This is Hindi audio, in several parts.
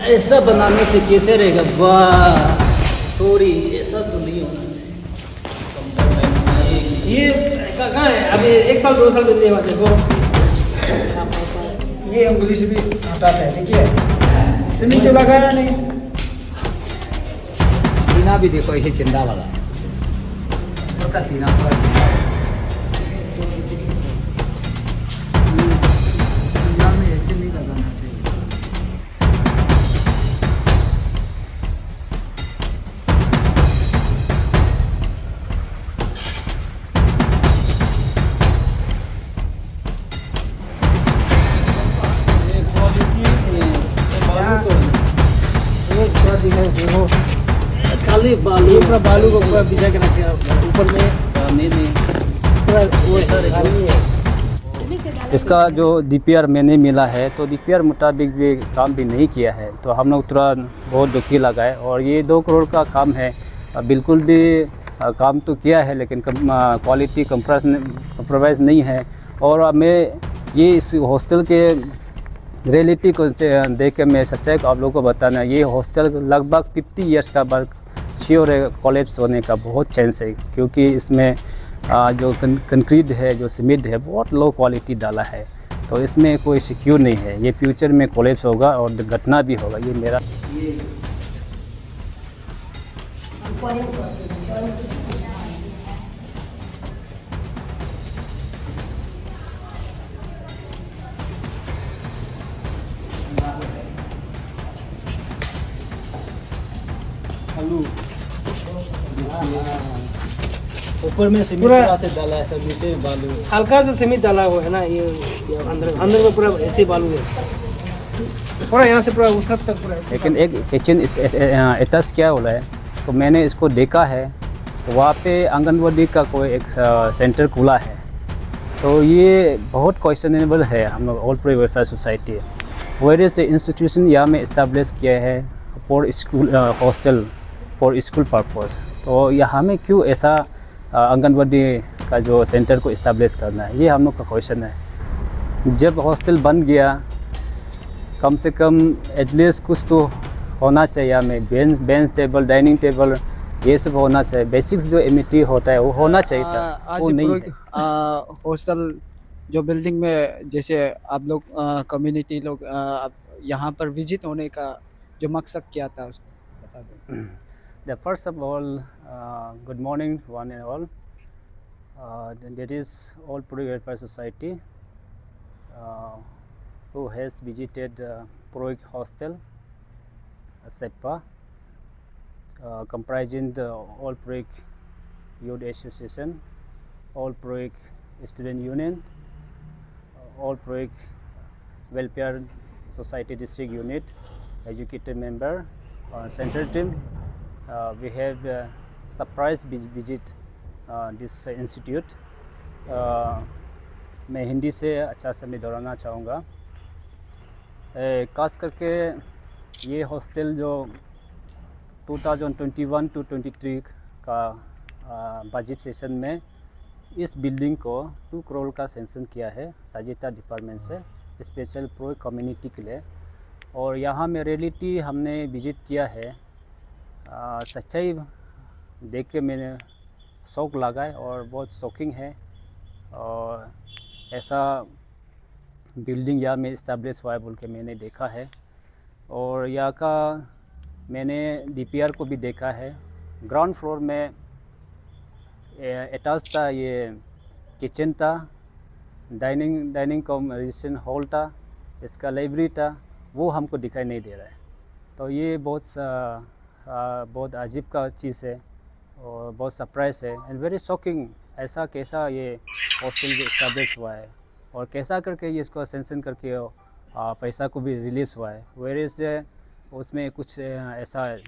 ऐसा बनाने से कैसे रहेगा? वाह सॉरी, ऐसा तो नहीं होना चाहिए। ये कहाँ है? अभी 1 साल 2 साल बनने वाले को ये अंगुली से भी हटाता है, देखिए सीमेंट तो लगाया नहीं। टीना भी देखो, ये चिंदा वाला उसका टीना पूरा चिंदा वाला। में ऐसे नहीं लगाना चाहिए। देखो खाली बालू पूरा बालू को पूरा बिछा के रखे ऊपर में, नहीं पूरा वो सारे खाली है। इसका जो डीपीआर मैंने मिला है, तो डीपीआर मुताबिक भी काम भी नहीं किया है, तो हम लोग तुरंत बहुत दुखी लगा है। और ये 2 करोड़ का काम है, बिल्कुल भी काम तो किया है लेकिन क्वालिटी कंप्रोमाइज़ नहीं है। और मैं ये इस हॉस्टल के रियलिटी को देख के मैं सच्चाई को आप लोगों को बताना, ये हॉस्टल लगभग 50 इयर्स का वर्क श्योर है कोलैप्स होने का बहुत चांस है, क्योंकि इसमें जो कंक्रीट है, जो सीमेंट है, बहुत लो क्वालिटी डाला है, तो इसमें कोई सिक्योर नहीं है। ये फ्यूचर में कोलैप्स होगा और घटना भी होगा। ये मेरा ऊपर में सीमेंट पूरा- थोड़ा से डाला है, सब नीचे में बालू है। हल्का सा सीमेंट डाला हुआ है ना, ये अंदर में पूरा ऐसे बालू है, पूरा यहाँ से पूरा उस हद तक पूरा ऐसे लेकिन एक किचन अटैच क्या हो रहा है, तो मैंने इसको देखा है, तो वहाँ पे आंगनवाड़ी का कोई एक सेंटर खुला है, तो ये बहुत क्वेश्चनेबल है। हम लोग old pre welfare society various institution यहाँ में इस्टेब्लिश किया है for school hostel for school purpose, तो यहाँ में क्यों ऐसा आंगनवाड़ी का जो सेंटर को इस्टेब्लिश करना है, ये हम लोग का क्वेश्चन है। जब हॉस्टल बन गया, कम से कम एटलीस्ट कुछ तो होना चाहिए हमें, बेंच टेबल, डाइनिंग टेबल, ये सब होना चाहिए। बेसिक्स जो एमिटी होता है वो होना चाहिए था, वो नहीं है। हॉस्टल जो बिल्डिंग में, जैसे आप लोग कम्युनिटी लोग यहाँ पर विजिट होने का जो मकसद क्या था उसको बता दो। First of all, good morning one and all. That is All Puri Welfare Society who has visited Puroik Hostel, SEPA, comprising the All Puroik Youth Association, All Puroik Student Union, All Puroik Welfare Society District Unit, Executive Member, Central Team. We have surprise visit this institute. मैं हिंदी से अच्छा समय दोहराना चाहूँगा। खास करके ये हॉस्टल जो 2021 to 23 का बजट सेशन में इस बिल्डिंग को 2 करोड़ का सेंक्शन किया है साजिता डिपार्टमेंट से, स्पेशल प्रो कम्युनिटी के लिए। और यहाँ में रियलिटी हमने विजिट किया है, सच्चाई देख के मैंने शौक लगा है और बहुत शॉकिंग है। और ऐसा बिल्डिंग यहाँ में इस्टेब्लिश हुआ है बोल के मैंने देखा है। और यहाँ का मैंने डीपीआर को भी देखा है। ग्राउंड फ्लोर में अटैच था, ये किचन था, डाइनिंग कम रजिस्ट्रेशन हॉल था, इसका लाइब्रेरी था, वो हमको दिखाई नहीं दे रहा है। तो ये बहुत अजीब का चीज़ है और बहुत सरप्राइज है एंड वेरी शॉकिंग। ऐसा कैसा ये हॉस्टल जो इस्टेब्लिश हुआ है और कैसा करके ये इसको सेंक्शन करके पैसा को भी रिलीज़ हुआ है, वेरियस उसमें कुछ ऐसा है।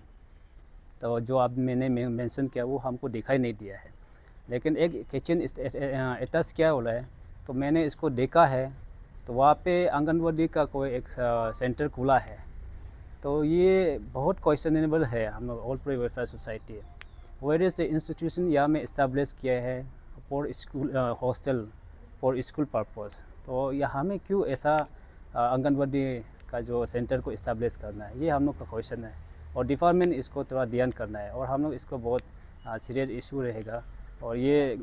तो जो आप मैंने मेंशन किया वो हमको दिखाई नहीं दिया है। लेकिन एक किचन अटैच क्या हो रहा है, तो मैंने इसको देखा है, तो वहाँ पे आंगनवाड़ी का कोई एक सेंटर खुला है, तो ये बहुत क्वेश्चनेबल है। हम लोग old pre welfare society various institution यहाँ में इस्टेब्लिश किया है for school hostel for school purpose, तो यहाँ में क्यों ऐसा आंगनवाड़ी का जो सेंटर को इस्टेब्लिश करना है, ये हम लोग का क्वेश्चन है। और डिपार्टमेंट इसको थोड़ा ध्यान करना है और हम लोग इसको बहुत सीरियस इशू रहेगा। और ये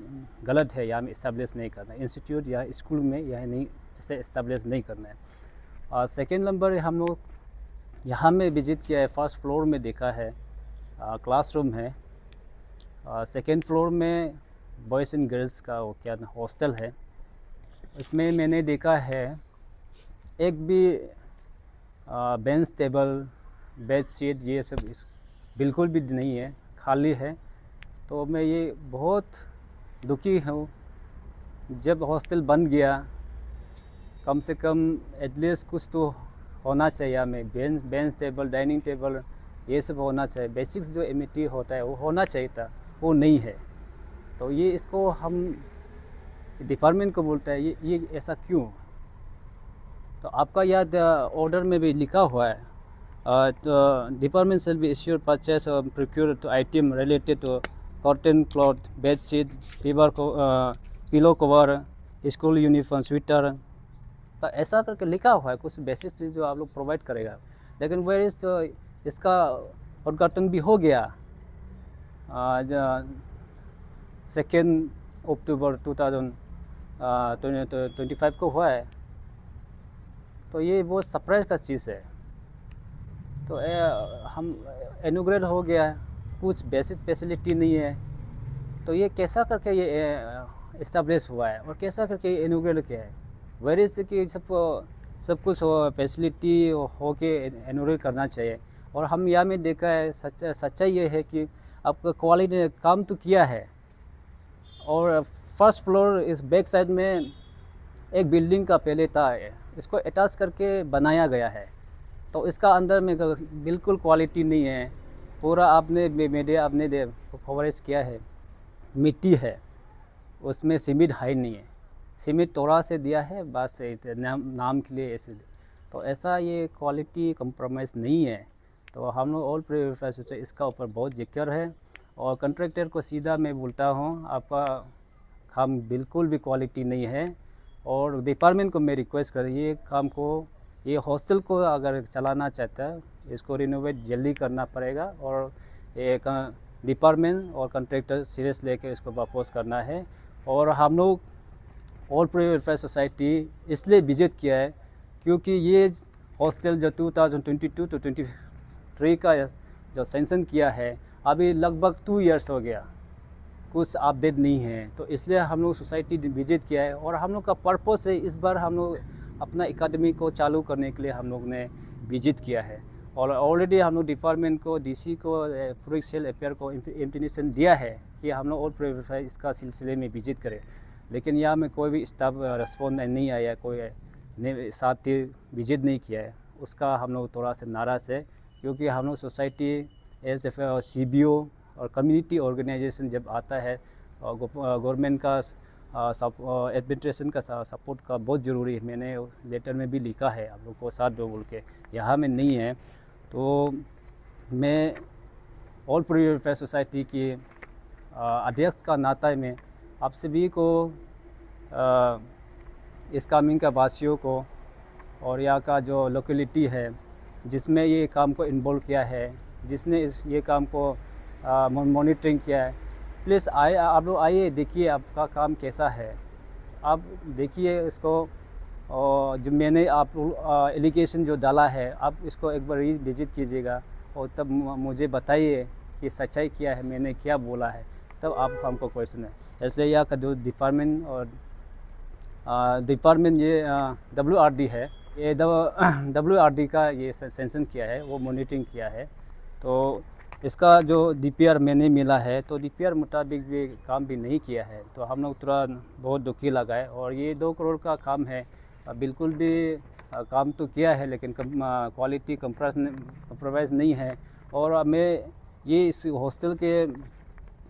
गलत है, यहाँ में इस्टेब्लिश नहीं करना है इंस्टीट्यूट या स्कूल में, यह नहीं ऐसे इस्टेब्लिश नहीं करना है। और सेकेंड नंबर हम लोग यहाँ में विजिट किया है, फर्स्ट फ्लोर में देखा है क्लासरूम है, सेकेंड फ्लोर में बॉयज़ एंड गर्ल्स का वो क्या हॉस्टल है। इसमें मैंने देखा है एक भी बेंच टेबल बेड शीट ये सब बिल्कुल भी नहीं है, खाली है। तो मैं ये बहुत दुखी हूँ। जब हॉस्टल बन गया, कम से कम एटलीस्ट कुछ तो होना चाहिए हमें, बेंच टेबल डाइनिंग टेबल ये सब होना चाहिए, बेसिक्स जो एमिनिटी होता है वो होना चाहिए था, वो नहीं है। तो ये इसको हम डिपार्टमेंट को बोलता है ये ऐसा क्यों। तो आपका याद ऑर्डर में भी लिखा हुआ है, तो department shall be issued purchase और procure to item related to cotton cloth, bed sheet, pillow cover, school uniform, sweater. तो ऐसा करके लिखा हुआ है, कुछ बेसिक चीज़ जो आप लोग प्रोवाइड करेगा। लेकिन वेयर इज तो इसका उद्घाटन भी हो गया 2 अक्टूबर 2025 को हुआ है। तो ये बहुत सरप्राइज का चीज़ है। तो हम इनॉग्रेट हो गया, कुछ बेसिक फैसिलिटी नहीं है। तो ये कैसा करके ये इस्टेब्लिश हुआ है और कैसा करके इनॉग्रेट किया है। वेर इज कि सब कुछ फैसिलिटी हो के इनॉग्रेट करना चाहिए। और हम यहाँ में देखा है, सच्चाई ये है कि आपका क्वालिटी ने काम तो किया है। और फर्स्ट फ्लोर इस बैक साइड में एक बिल्डिंग का पहले था, इसको अटैच करके बनाया गया है। तो इसका अंदर में बिल्कुल क्वालिटी नहीं है। पूरा आपने मीडिया आपने कवरेज किया है, मिट्टी है, उसमें सीमेंट हाई नहीं है, सीमेंट तोड़ा से दिया है बस नाम के लिए ऐसे। तो ऐसा ये क्वालिटी कंप्रोमाइज़ नहीं है। तो हम लोग ऑल प्रेफरेंस से इसका ऊपर बहुत जिक्र है। और कंट्रैक्टर को सीधा मैं बोलता हूँ, आपका काम बिल्कुल भी क्वालिटी नहीं है। और डिपार्टमेंट को मैं रिक्वेस्ट कर, ये काम को, ये हॉस्टल को अगर चलाना चाहता है, इसको रिनोवेट जल्दी करना पड़ेगा। और एक डिपार्टमेंट और कंट्रैक्टर सीरियस लेके इसको वापस करना है। और हम लोग ऑल प्रे वेलफेयर सोसाइटी इसलिए विजिट किया है क्योंकि ये हॉस्टल जो 2022 to 23 का जो सेंशन किया है, अभी लगभग 2 इयर्स हो गया, कुछ अपडेट नहीं है। तो इसलिए हम लोग सोसाइटी विजिट किया है। और हम लोग का पर्पस है, इस बार हम लोग अपना एकेडमी को चालू करने के लिए हम लोग ने विजिट किया है। और ऑलरेडी हम लोग डिपार्टमेंट को, डीसी को, पूरे सेल अफेयर को इंटीमेशन दिया है कि हम लोग ऑल प्रेफरेंस इसका सिलसिले में विजिट करें। लेकिन यहाँ में कोई भी स्टाफ रिस्पॉन्ड नहीं आया, कोई साथ ही विजिट नहीं किया है। उसका हम लोग थोड़ा सा नाराज़ है, क्योंकि हम लोग सोसाइटी एज ए CBO और कम्युनिटी ऑर्गेनाइजेशन जब आता है, गवर्नमेंट का एडमिनिस्ट्रेशन का सपोर्ट का बहुत ज़रूरी है। मैंने उस लेटर में भी लिखा है आप लोग को साथ दो बोल के, यहाँ में नहीं है। तो मैं ऑल प्री वेलफेयर सोसाइटी की अध्यक्ष का नाता में आप सभी को, इस कामिंग का वासियों को और यहाँ का जो लोकेलिटी है जिसमें ये काम को इन्वॉल्व किया है, जिसने ये काम को मॉनिटरिंग किया है, प्लीज़ आप लोग आइए, देखिए आपका काम कैसा है। आप देखिए इसको, और जो मैंने आप एलिगेशन जो डाला है, आप इसको एक बार विजिट कीजिएगा और तब मुझे बताइए कि सच्चाई क्या है, मैंने क्या बोला है, तब आप हमको क्वेश्चन है। इसलिए यहाँ का जो डिपार्टमेंट और डिपार्टमेंट ये WRD है, ये WRD का ये सेंशन किया है, वो मॉनिटरिंग किया है। तो इसका जो DPR मैंने मिला है, तो DPR मुताबिक भी काम भी नहीं किया है। तो हम लोग थोड़ा बहुत दुखी लगा है। और ये 2 करोड़ का काम है, बिल्कुल भी काम तो किया है लेकिन क्वालिटी कंप्रोमाइज़ नहीं है। और मैं ये इस हॉस्टल के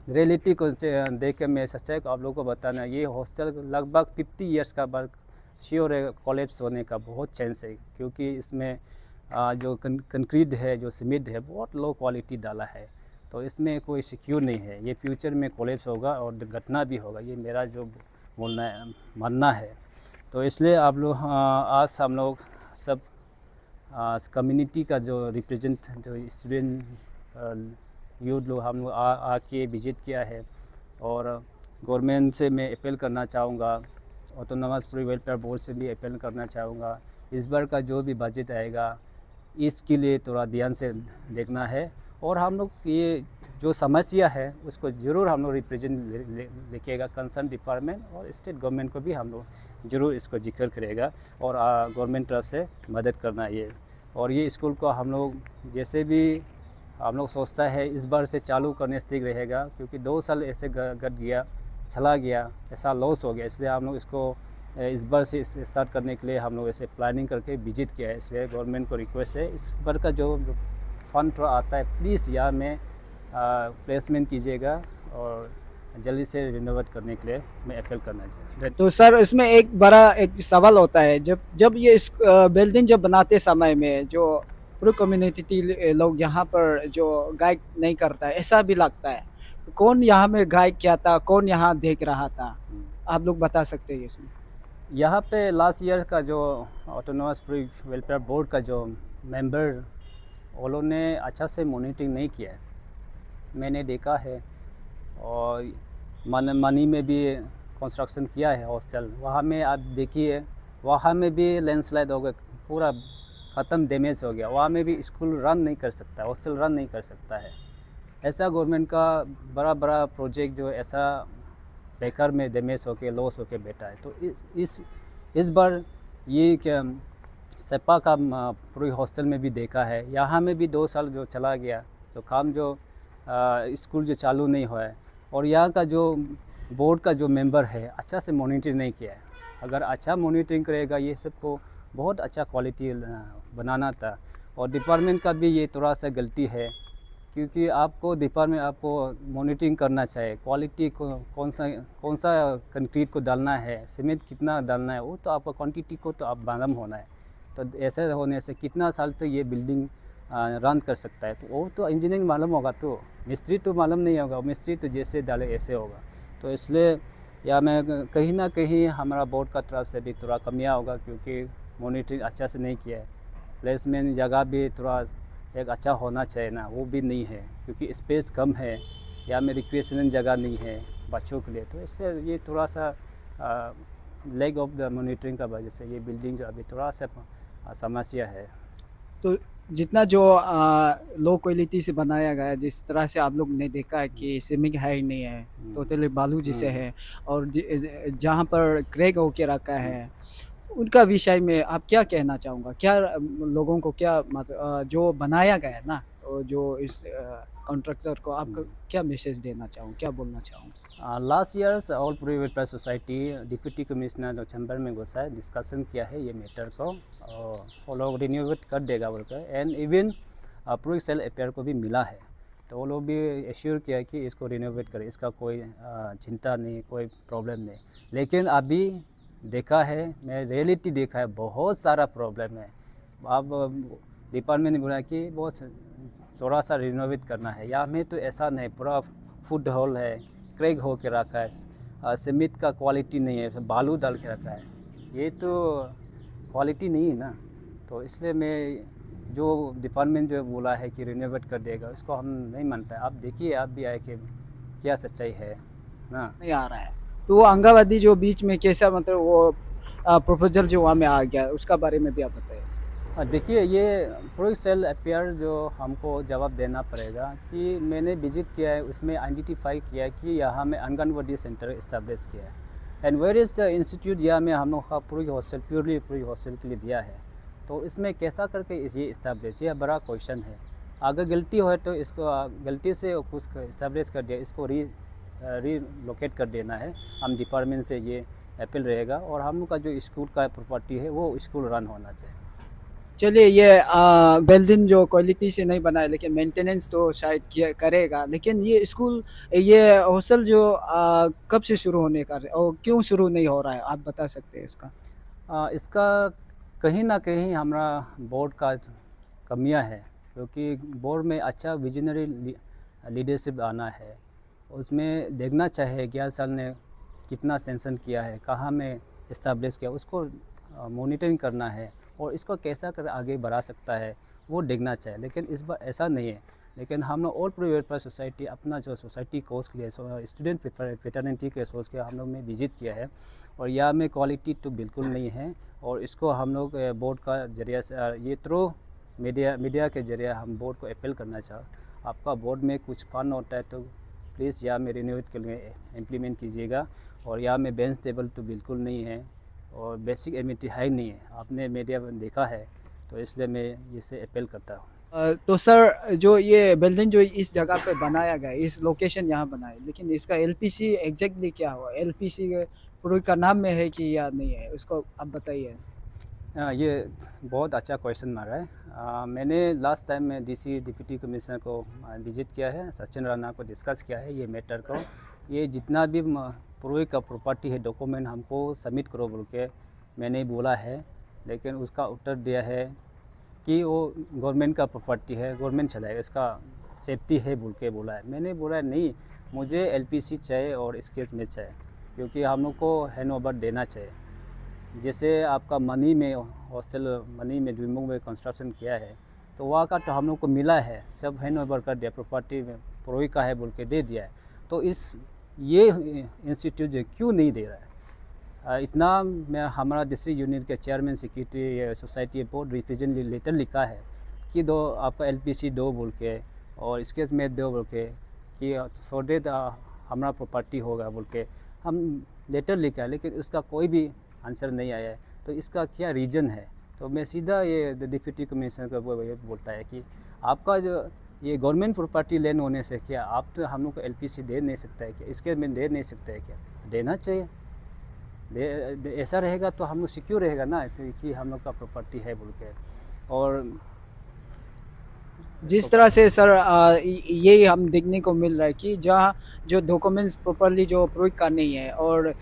रियलिटी को देख के मैं सच्चाई को आप लोगों को बताना, ये हॉस्टल लगभग 50 इयर्स का बाद श्योर है कोलैप्स होने का बहुत चांस है, क्योंकि इसमें जो कंक्रीट है, जो सीमेंट है, बहुत लो क्वालिटी डाला है। तो इसमें कोई सिक्योर नहीं है, ये फ्यूचर में कोलैप्स होगा और घटना भी होगा, ये मेरा जो मानना है। तो इसलिए आप लोग आज हम लोग सब कम्युनिटी का जो रिप्रेजेंट जो स्टूडेंट यूथ लोग हम लोग आके विजिट किया है। और गवर्नमेंट से मैं अपील करना चाहूँगा, ऑटोनोमस पूरी वेलफेयर बोर्ड से भी अपील करना चाहूँगा, इस बार का जो भी बजट आएगा इसके लिए थोड़ा ध्यान से देखना है। और हम लोग ये जो समस्या है उसको ज़रूर हम लोग रिप्रेजेंट लिखेगा कंसर्न डिपार्टमेंट और स्टेट गवर्नमेंट को भी हम लोग ज़रूर इसको जिक्र करेगा और गवर्नमेंट तरफ से मदद करना ये। और ये स्कूल को हम लोग जैसे भी हम लोग सोचता है इस बार से चालू करने से ठीक रहेगा, क्योंकि 2 साल ऐसे गट गया चला गया, ऐसा लॉस हो गया। इसलिए हम लोग इसको इस बार से स्टार्ट करने के लिए हम लोग ऐसे प्लानिंग करके विजिट किया है। इसलिए गवर्नमेंट को रिक्वेस्ट है इस बार का जो फंड थोड़ा आता है प्लीज़ यहाँ में प्लेसमेंट कीजिएगा और जल्दी से रिनोवेट करने के लिए मैं अपील करना चाहता हूँ। तो सर इसमें एक बड़ा एक सवाल होता है, जब ये बिल्डिंग जब बनाते समय में जो पूरी कम्युनिटी लोग यहाँ पर जो गाइड नहीं करता है, ऐसा भी लगता है। कौन यहाँ में गाइड किया था, कौन यहाँ देख रहा था, आप लोग बता सकते हैं इसमें? यहाँ पे लास्ट ईयर का जो ऑटोनोमस पूरी वेलफेयर बोर्ड का जो मेंबर उन्होंने अच्छा से मॉनिटरिंग नहीं किया है, मैंने देखा है। और मनी में भी कंस्ट्रक्शन किया है हॉस्टल, वहाँ में आप देखिए वहाँ में भी लैंडस्लाइड हो गया, पूरा ख़त्म डैमेज हो गया। वहाँ में भी स्कूल रन नहीं कर सकता, हॉस्टल रन नहीं कर सकता है। ऐसा गवर्नमेंट का बड़ा बड़ा प्रोजेक्ट जो ऐसा बेकार में डैमेज होके लॉस होके बैठा है। तो इस बार ये क्या सेपा का पूरी हॉस्टल में भी देखा है, यहाँ में भी 2 साल जो चला गया, जो काम जो स्कूल जो चालू नहीं हुआ है। और यहाँ का जो बोर्ड का जो मेंबर है अच्छा से मॉनिटरिंग नहीं किया है। अगर अच्छा मॉनिटरिंग करेगा ये सबको बहुत अच्छा क्वालिटी बनाना था। और डिपार्टमेंट का भी ये थोड़ा सा गलती है, क्योंकि आपको डिपार्टमेंट आपको मॉनिटरिंग करना चाहिए क्वालिटी को, कौन सा कंक्रीट को डालना है, सीमेंट कितना डालना है, वो तो आपका क्वांटिटी को तो आप मालूम होना है। तो ऐसे होने से कितना साल तक ये बिल्डिंग रन कर सकता है, तो वो तो इंजीनियरिंग मालूम होगा, तो मिस्त्री तो मालूम नहीं होगा, मिस्त्री तो जैसे डाले ऐसे होगा। तो इसलिए या मैं कहीं ना कहीं हमारा बोर्ड का तरफ से भी थोड़ा कमियाँ होगा, क्योंकि मॉनिटरिंग अच्छा से नहीं किया है। प्लेसमेंट जगह भी थोड़ा एक अच्छा होना चाहिए ना, वो भी नहीं है, क्योंकि स्पेस कम है, या में रिक्रिएशनल जगह नहीं है बच्चों के लिए। तो इसलिए ये थोड़ा सा लैक ऑफ द मॉनिटरिंग का वजह से ये बिल्डिंग जो अभी थोड़ा सा समस्या है। तो जितना जो लो क्वालिटी से बनाया गया, जिस तरह से आप लोग ने देखा है कि सीमेंट है ही नहीं है, टोटली बालू जैसे है, और जहाँ पर क्रैक होके रखा है, उनका विषय में आप क्या कहना चाहूँगा? क्या लोगों को क्या मतलब जो बनाया गया है ना, जो इस कॉन्ट्रैक्टर को आप क्या मैसेज देना चाहूँ, क्या बोलना चाहूँ? लास्ट ईयर्स ऑल पूरी वेलफेयर सोसाइटी डिप्टी कमिश्नर जो चैम्बर में घुसा है, डिस्कशन किया है ये मैटर को, और वो लोग रिन्यूवेट कर देगा बोलकर। एंड इवन पूरी सेल अफेयर को भी मिला है, तो वो लोग भी एश्योर किया कि इसको रिन्यूवेट करें, इसका कोई चिंता नहीं, कोई प्रॉब्लम नहीं। लेकिन अभी देखा है, मैं रियलिटी देखा है, बहुत सारा प्रॉब्लम है। अब डिपार्टमेंट ने बोला कि बहुत थोड़ा सा रिनोवेट करना है, या में तो ऐसा नहीं, पूरा फुट होल है, क्रैक हो के रखा है, सीमेंट का क्वालिटी नहीं है, बालू डाल के रखा है, ये तो क्वालिटी नहीं है ना। तो इसलिए मैं जो डिपार्टमेंट जो बोला है कि रिनोवेट कर देगा, उसको हम नहीं मानता है। आप देखिए, आप भी आए कि क्या सच्चाई है ना, नहीं आ रहा है। तो वो अंगावादी जो बीच में कैसा मतलब वो प्रपोजल जो वहाँ में आ गया, उसका बारे में भी आप बताइए। देखिए, ये पूरी सेल अफेयर जो हमको जवाब देना पड़ेगा कि मैंने विजिट किया है, उसमें आइडेंटिफाई किया कि यहाँ में आंगनवाड़ी सेंटर इस्टेब्लिश किया है। And where is the institute, यहाँ में हम लोग का पूरी हॉस्टल प्योरली पूरी हॉस्टल के लिए दिया है। तो इसमें कैसा करके ये इस्टेब्लिश, यह बड़ा क्वेश्चन है। अगर गलती हो तो इसको गलती से कुछ इस्टेब्लिश कर दिया, इसको रीलोकेट कर देना है। हम डिपार्टमेंट से ये अपील रहेगा, और हम लोग का जो स्कूल का प्रॉपर्टी है वो स्कूल रन होना चाहिए। चलिए, ये बिल्डिंग जो क्वालिटी से नहीं बना है, लेकिन मेंटेनेंस तो शायद करेगा। लेकिन ये स्कूल, ये हॉस्टल जो कब से शुरू होने का और क्यों शुरू नहीं हो रहा है, आप बता सकते हैं इसका? इसका कहीं ना कहीं हमारा बोर्ड का कमियां है, क्योंकि बोर्ड में अच्छा विजनरी लीडरशिप आना है। उसमें देखना चाहिए 11 साल ने कितना सेंशन किया है, कहाँ में इस्टेब्लिश किया, उसको मॉनिटरिंग करना है। और इसको कैसा कर आगे बढ़ा सकता है वो देखना चाहिए। लेकिन इस बार ऐसा नहीं है। लेकिन हम लोग ऑल प्रो वेलफेयर सोसाइटी अपना जो सोसाइटी कोर्स के लिए स्टूडेंट फ्रेटर्निटी के सोच के हम लोग ने विजिट किया है, और यहाँ में क्वालिटी तो बिल्कुल नहीं है। और इसको हम लोग बोर्ड का जरिए से ये थ्रू मीडिया के जरिए हम बोर्ड को अपील करना चाहें, आपका बोर्ड में कुछ फंड होता है तो प्लीज़ यहाँ में रिन्यूएट के लिए इम्प्लीमेंट कीजिएगा। और यहाँ में बेंच टेबल तो बिल्कुल नहीं है और बेसिक एमिनिटी है नहीं है, आपने मीडिया में देखा है, तो इसलिए मैं इसे अपील करता हूँ। तो सर जो ये बिल्डिंग जो इस जगह पे बनाया गया, इस लोकेशन यहाँ बनाया, लेकिन इसका एलपीसी एग्जैक्टली क्या हुआ? एलपीसी प्रोजेक्ट का नाम में है कि या नहीं है, उसको आप बताइए। ये बहुत अच्छा क्वेश्चन मारा है। मैंने लास्ट टाइम में डीसी डिप्टी कमिश्नर को विजिट किया है, सचिन राणा को डिस्कस किया है ये मैटर को। ये जितना भी प्रोजेक्ट का प्रॉपर्टी है डॉक्यूमेंट हमको सबमिट करो बोल के मैंने बोला है, लेकिन उसका उत्तर दिया है कि वो गवर्नमेंट का प्रॉपर्टी है, गवर्नमेंट चलाएगा, इसका सेफ्टी है बोल के बोला है। मैंने बोला नहीं, मुझे एलपीसी चाहिए और स्केच में चाहिए, क्योंकि हम लोग को हैंड ओवर देना चाहिए। जैसे आपका मनी में हॉस्टल मनी में द्विमुख में कंस्ट्रक्शन किया है, तो वहाँ का तो हम लोग को मिला है, सब हैंड ओवर कर दिया, प्रॉपर्टी में प्रोजेक्ट का है बोल के दे दिया है। तो ये इंस्टीट्यूट जो क्यों नहीं दे रहा है? इतना मैं हमारा डिस्ट्रिक्ट यूनियन के chairman secretary society board representative letter लिखा है कि दो आपका एलपीसी दो बोल के और स्केच में दो बोल के कि सो डेट हमारा प्रॉपर्टी होगा बोल के हम लेटर लिखा है, लेकिन उसका कोई भी आंसर नहीं आया है। तो इसका क्या रीज़न है? तो मैं सीधा ये डिप्टी कमिश्नर को ये बोलता है कि आपका जो ये गवर्नमेंट प्रॉपर्टी लैंड होने से क्या आप तो हम लोग को एलपीसी दे नहीं सकता है क्या? इसके में दे नहीं सकता है क्या? देना चाहिए। ऐसा रहेगा तो हम लोग सिक्योर रहेगा ना, तो कि हम लोग का प्रॉपर्टी है बोल के। और जिस तरह से सर ये हम देखने को मिल रहा है कि जहाँ जो डॉक्यूमेंट्स प्रॉपरली जो प्रूव का नहीं है और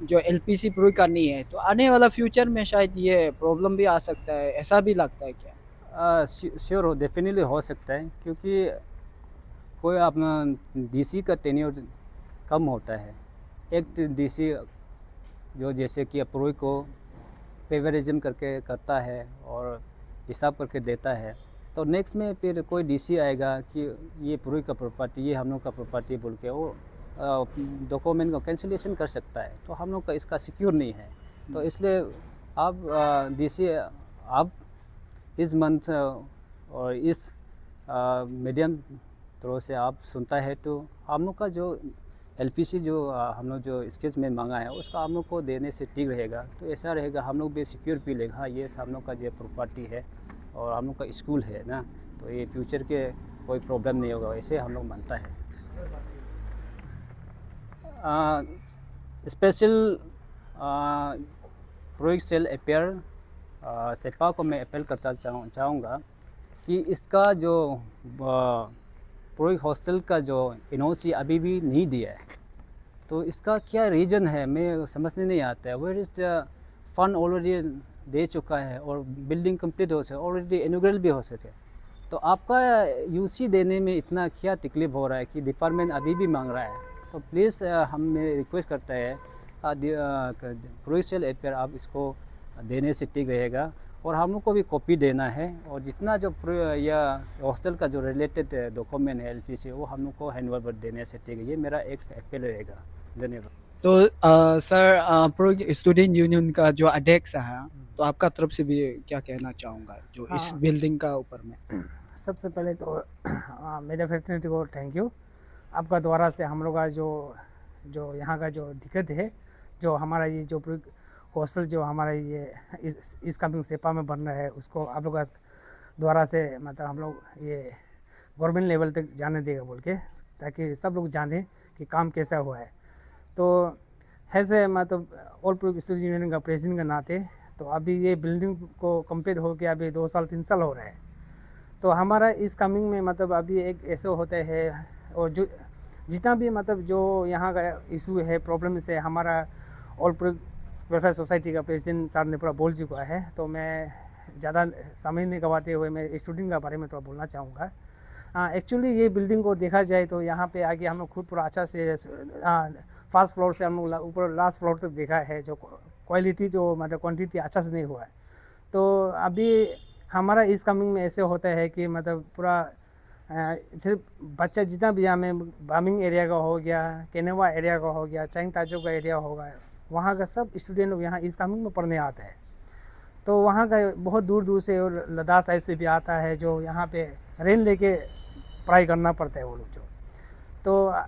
जो एलपीसी प्रूव का नहीं है, तो आने वाला फ्यूचर में शायद ये प्रॉब्लम भी आ सकता है, ऐसा भी लगता है क्या? श्योर हो, डेफिनेटली हो सकता है, क्योंकि कोई अपना डीसी का टेन्योर कम होता है। एक डीसी जो जैसे कि अप्रूव को फेवरिज्म करके करता है और हिसाब करके देता है, तो नेक्स्ट में फिर कोई डीसी आएगा कि ये प्रूव का प्रॉपर्टी, ये हम लोग का प्रॉपर्टी बोल के वो डॉक्यूमेंट को कैंसिलेशन कर सकता है। तो हम लोग का इसका सिक्योर नहीं है। तो इसलिए आप डीसी आप इस मंथ और इस मीडियम थ्रू से आप सुनता है, तो हम लोग का जो एलपीसी जो हम लोग जो स्केच में मांगा है उसका हम लोग को देने से ठीक रहेगा। तो ऐसा रहेगा, हम लोग भी सिक्योर फील लेगा, हाँ ये हम लोग का जो प्रॉपर्टी है और हम लोग का स्कूल है ना, तो ये फ्यूचर के कोई प्रॉब्लम नहीं होगा, ऐसे हम लोग मानता है। स्पेशल प्रोजेक्ट सेल अपेयर सेपा को मैं अपील करता चाहूँगा कि इसका जो प्रोजेक्ट हॉस्टल का जो एनओसी अभी भी नहीं दिया है, तो इसका क्या रीज़न है मैं समझने नहीं आता है। Where is the fund already दे चुका है और बिल्डिंग कंप्लीट हो सके, ऑलरेडी इनॉग्रेट भी हो सके, तो आपका यूसी देने में इतना क्या तकलीफ हो रहा है कि डिपार्टमेंट अभी भी मांग रहा है। तो प्लीज़ हम रिक्वेस्ट करता है प्रोजेक्ट सेल अपेयर आप इसको देने से ठीक रहेगा, और हम लोग को भी कॉपी देना है, और जितना जो या हॉस्टल का जो रिलेटेड डॉक्यूमेंट है एलपीसी वो हम लोग को हैंडओवर देने से ठीक है। ये मेरा एक अपील रहेगा। धन्यवाद। तो सर प्रो स्टूडेंट यूनियन का जो अध्यक्ष है, तो आपका तरफ से भी क्या कहना चाहूँगा जो इस बिल्डिंग का ऊपर में? सबसे पहले तो मेरे फ्रेटर्निटी को थैंक यू। आपका द्वारा से हम लोग का जो यहाँ का जो दिक्कत है, जो हमारा ये जो हॉस्टल जो हमारा ये इस कमिंग सेपा में बन रहा है, उसको आप लोग द्वारा से मतलब हम लोग ये गवर्नमेंट लेवल तक जाने देगा बोल के, ताकि सब लोग जाने कि काम कैसा हुआ है। तो ऐसे मतलब ऑल प्रो स्टूडेंट यूनियन का प्रेसिडेंट के नाते, तो अभी ये बिल्डिंग को कंप्लीट हो के अभी 2 साल 3 साल हो रहा है। तो हमारा इस कमिंग में मतलब अभी एक ऐसे होता है, और जो जितना भी मतलब जो यहाँ का इशू है, प्रॉब्लम से हमारा ऑल प्रो वेलफेयर सोसाइटी का प्रेसिडेंट सर ने पूरा बोल चुका है। तो मैं ज़्यादा समय नहीं गवाते हुए मैं स्टूडेंट के बारे में थोड़ा बोलना चाहूँगा। एक्चुअली ये बिल्डिंग को देखा जाए तो यहाँ पे आके हम लोग खुद पूरा अच्छा से फर्स्ट फ्लोर से हम लोग ऊपर लास्ट फ्लोर तक देखा है, जो क्वालिटी जो मतलब क्वांटिटी अच्छा से नहीं हुआ है। तो अभी हमारा इस कमिंग में ऐसे होता है कि मतलब पूरा सिर्फ बच्चा जितना भी यहाँ में बामिंग एरिया का हो गया, केनेवा एरिया का हो गया, चाइंग ताजो का एरिया होगा, वहाँ का सब स्टूडेंट लोग यहाँ ईस्ट कामेंग में पढ़ने आते हैं। तो वहाँ का बहुत दूर दूर से और लद्दाख साइड से भी आता है जो यहाँ पे रेंट लेके पढ़ाई करना पड़ता है वो लोग जो। तो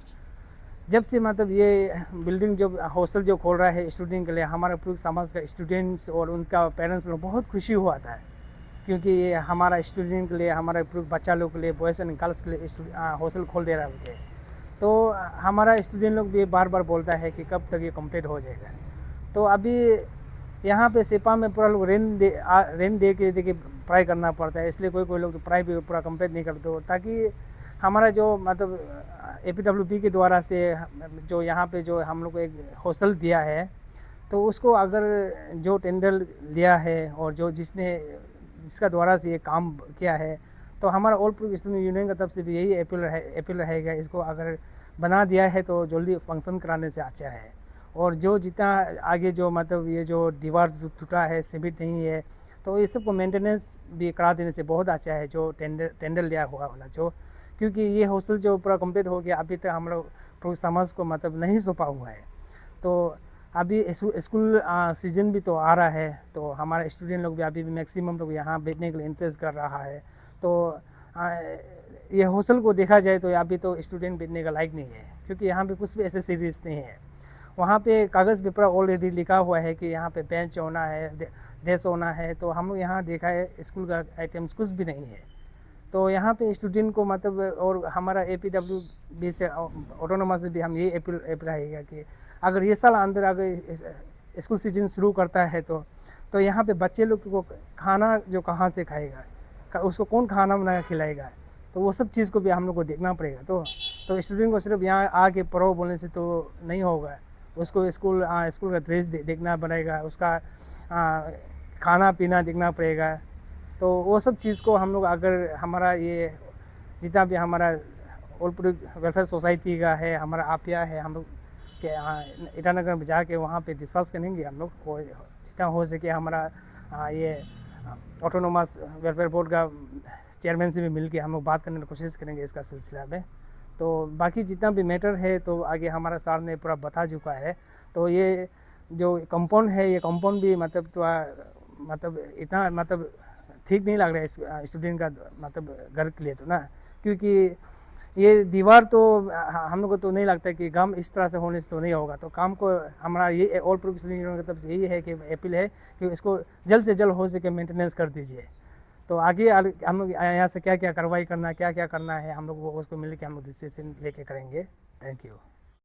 जब से मतलब ये बिल्डिंग जो हॉस्टल जो खोल रहा है स्टूडेंट के लिए, हमारे पूरे समाज का स्टूडेंट्स और उनका पेरेंट्स लोग बहुत खुशी हुआ था, क्योंकि ये हमारा स्टूडेंट के लिए, हमारे पूरे बच्चा लोग के लिए, बॉयज़ एंड गर्ल्स के लिए हॉस्टल खोल दे रहा है। तो हमारा स्टूडेंट लोग भी बार बार बोलता है कि कब तक ये कंप्लीट हो जाएगा। तो अभी यहाँ पे सेपा में पूरा लोग रेंट दे के पढ़ाई करना पड़ता है, इसलिए कोई लोग तो पढ़ाई भी पूरा कंप्लीट नहीं करते हो, ताकि हमारा जो मतलब APWP के द्वारा से जो यहाँ पे जो हम लोग को एक हॉस्टल दिया है, तो उसको अगर जो टेंडर लिया है और जो जिसका द्वारा से ये काम किया है, तो हमारा ऑल पूर्व स्टूडेंट यूनियन का तरफ से भी यही अपील रहेगा, इसको अगर बना दिया है तो जल्दी फंक्शन कराने से अच्छा है। और जो जितना आगे जो मतलब ये जो दीवार टूटा है, सीमेंट नहीं है, तो ये सबको मेंटेनेंस भी करा देने से बहुत अच्छा है, जो टेंडर लिया हुआ वाला जो, क्योंकि ये हॉस्टल जो पूरा कंप्लीट हो गया, अभी तक हम लोग पूरे समाज को मतलब नहीं सौंपा हुआ है। तो अभी स्कूल सीजन भी तो आ रहा है, तो हमारे स्टूडेंट लोग भी अभी भी मैक्सिमम लोग यहाँ बैठने के लिए इंटरेस्ट कर रहा है। तो ये हॉस्टल को देखा जाए तो अभी तो स्टूडेंट बैठने का लायक नहीं है, क्योंकि यहाँ पे कुछ भी ऐसे सीरीज नहीं है। वहाँ पे कागज़ पेपर ऑलरेडी लिखा हुआ है कि यहाँ पे बेंच होना है, डेस्क होना है, तो हम लोग यहाँ देखा है स्कूल का आइटम्स कुछ भी नहीं है। तो यहाँ पे स्टूडेंट को मतलब, और हमारा APWP से ऑटोनोमस से भी हम ये अपील रहेगा कि अगर ये साल अंदर अगर स्कूल सीजन शुरू करता है तो यहाँ पे बच्चे लोग को खाना जो कहाँ से खाएगा, उसको कौन खाना बना के खिलाएगा, तो वो सब चीज़ को भी हम लोग को देखना पड़ेगा। तो स्टूडेंट को सिर्फ यहाँ आके पढ़ो बोलने से तो नहीं होगा, उसको स्कूल का ड्रेस देखना पड़ेगा, उसका खाना पीना देखना पड़ेगा। तो वो सब चीज़ को हम लोग अगर हमारा ये जितना भी हमारा ओलपुर वेलफेयर सोसाइटी का है, हमारा आपिया है, हम लोग के ईटानगर में जाके वहाँ पे डिस्कस करेंगे हम लोग, और जितना हो सके हमारा ये ऑटोनोमस वेलफेयर बोर्ड का चेयरमैन से भी मिल के हम लोग बात करने की कोशिश करेंगे इसका सिलसिला में। तो बाकी जितना भी मैटर है तो आगे हमारा सर ने पूरा बता चुका है। तो ये जो कंपाउंड है, ये कंपाउंड भी मतलब मतलब इतना मतलब ठीक नहीं लग रहा है स्टूडेंट का मतलब घर के लिए तो ना, क्योंकि ये दीवार तो हम लोग को तो नहीं लगता कि काम इस तरह से होने से तो नहीं होगा। तो काम को हमारा ये ऑल पूर्व स्टूडेंट यूनियन की तरफ से यही है कि अपील है कि इसको जल्द से जल्द हो सके मेंटेनेंस कर दीजिए। तो आगे हम लोग यहाँ से क्या क्या कार्रवाई करना है, क्या क्या करना है, हम लोग उसको मिल के हम लोग डिसीजन लेके करेंगे। Thank you.